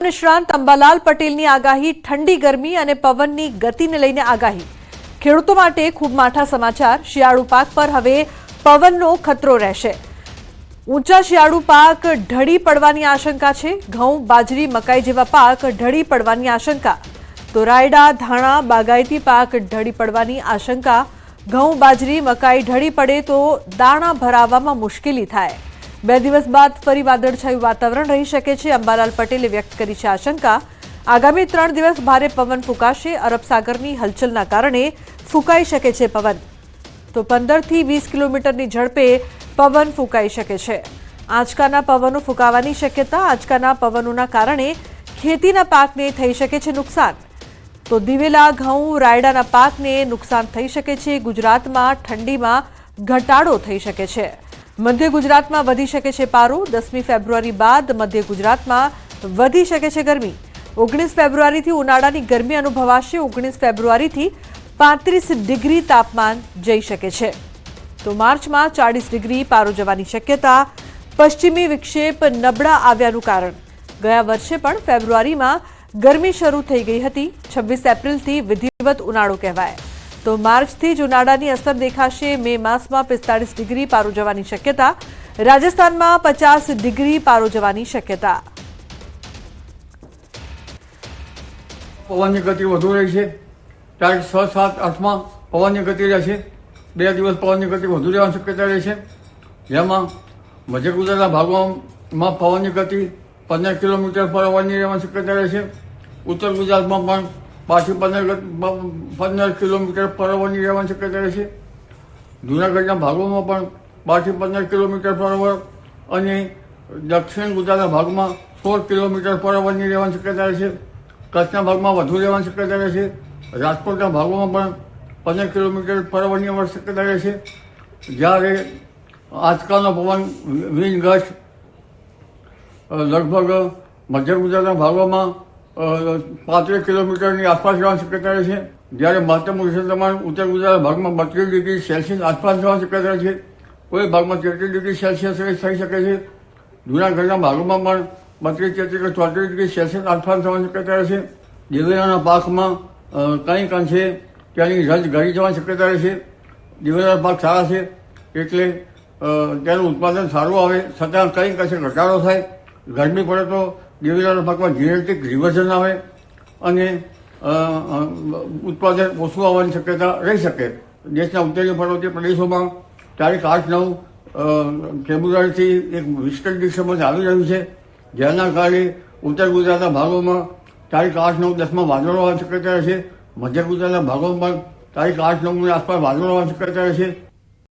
નિષ્ણાંત અંબાલાલ પટેલની આગાહી ઠંડી ગરમી અને પવનની ગતિને લઈને આગાહી ખેડૂતો માટે ખૂબ માઠા સમાચાર। શિયાળુ પાક પર હવે પવનનો ખતરો રહેશે। ઊંચા શિયાળુ પાક ઢળી પડવાની આશંકા છે। ઘઉં બાજરી મકાઈ જેવા પાક ઢળી પડવાની આશંકા। તો રાયડા ધાણા બાગાયતી પાક ઢળી પડવાની આશંકા। ઘઉં બાજરી મકાઈ ઢળી પડે તો દાણા ભરાવવામાં મુશ્કેલી થાય। 2 દિવસ बाद फरी वादळछाયું वातावरण रही શકે છે। અંબાલાલ પટેલે વ્યક્ત કરી છે આશંકા। આગામી 3 દિવસ ભારે પવન ફૂંકાશે। અરબ સાગરની હલચલના કારણે ફૂંકાઈ શકે છે પવન। તો 15 થી 20 કિલોમીટરની ઝડપે પવન ફૂંકાઈ શકે છે। આંચકાના પવનો ફૂંકાવાની શક્યતા। આંચકાના પવનોના કારણે ખેતીના પાકને થઈ શકે છે નુકસાન। તો દિવેલા ઘઉં રાયડાના પાકને નુકસાન થઈ શકે છે। ગુજરાતમાં ઠંડીમાં ઘટાડો થઈ શકે છે। मध्य गुजरात में वधी शके छे पारो। 10मी फेब्रुआरी बाद मध्य गुजरात में वधी शके छे गर्मी। 19 फेब्रुआरी थी उनाळानी गर्मी अनुभवाशे। 19 फेब्रुआरी थी 35 डिग्री तापमान जई शके छे। तो मार्च में 40 डिग्री पारो जवानी शक्यता। पश्चिमी विक्षेप नबळा आव्यानुं कारण गया वर्षे पण फेब्रुआरी में गर्मी शरू थई गई हती। 26 एप्रिल थी विधिवत उनाळो कहेवाय। तो मार्च थी ज उनाळानी असर देखाशे। मे मास में 45 डिग्री पारो जवानी शक्यता। राजस्थान में 50 डिग्री पारो जवानी शक्यता। पवन की गति વધુ રહી છે। તારીખ 6, 7, 8 માં પવનની ગતિ રહેશે। 2 દિવસ પવનની ગતિ વધુ રહેવાની શક્યતા રહેશે। જેમાં મધ્ય ગુજરાતના ભાગોમાં પવનની ગતિ 15 કિલોમીટર પર અવરની રહેવાની શક્યતા રહેશે। ઉત્તર ગુજરાતમાં પણ 5 થી 15 કિલોમીટર પર અવરની રહેવાની શક્યતા રહેશે। જૂનાગઢના ભાગોમાં પણ 12 થી 15 કિલોમીટર પર અવર અને દક્ષિણ ગુજરાતના ભાગમાં 16 કિલોમીટર પર અવરની રહેવાની શક્યતા રહેશે। કચ્છના ભાગમાં વધુ રહેવાની શક્યતા રહેશે। રાજકોટના ભાગોમાં પણ 15 કિલોમીટર પર અવરની શક્યતા રહેશે। જ્યારે આજકાલનો પવન વિન્ડ ગસ્ટ લગભગ મધ્ય ગુજરાતના ભાગોમાં 35 કિલોમીટરની આસપાસ રહેવાની શક્યતા રહેશે। જ્યારે મહત્તમ ઉષ્ણ તાપમાન ઉત્તર ગુજરાતના ભાગમાં 32 ડિગ્રી સેલ્સિયસ આસપાસ રહેવાની શક્યતા છે। કોઈ ભાગમાં 33 ડિગ્રી સેલ્સિયસ થઈ શકે છે। જૂનાગઢના ભાગોમાં પણ 32, 33, 34 ડિગ્રી સેલ્સિયસ આસપાસ થવાની શક્યતા રહેશે। દિવેલાના પાકમાં કંઈક અંશે તેની રજ ઘટી જવાની શક્યતા રહેશે। દિવેલાના પાક સારા છે એટલે તેનું ઉત્પાદન સારું આવે, છતાં કંઈક અંશે ઘટાડો થાય। ગરમી પડે તો દિવેલાના પાકમાં જીનેટિક રિવર્ઝન આવે અને ઉત્પાદન ઓછું આવવાની શક્યતા રહી શકે। દેશના ઉત્તરીય પર્વતીય પ્રદેશોમાં તારીખ 8-9 ફેબ્રુઆરીથી એક વિસ્કટ ડિસ્ટર્બન્સ આવી રહ્યું છે। જેના કારણે ઉત્તર ગુજરાતના ભાગોમાં તારીખ 8, 9, 10માં વાદળો આવવાની શક્યતા રહેશે। મધ્ય ગુજરાતના ભાગોમાં પણ તારીખ 8, 9ની આસપાસ વાદળો આવવાની શક્યતા રહેશે।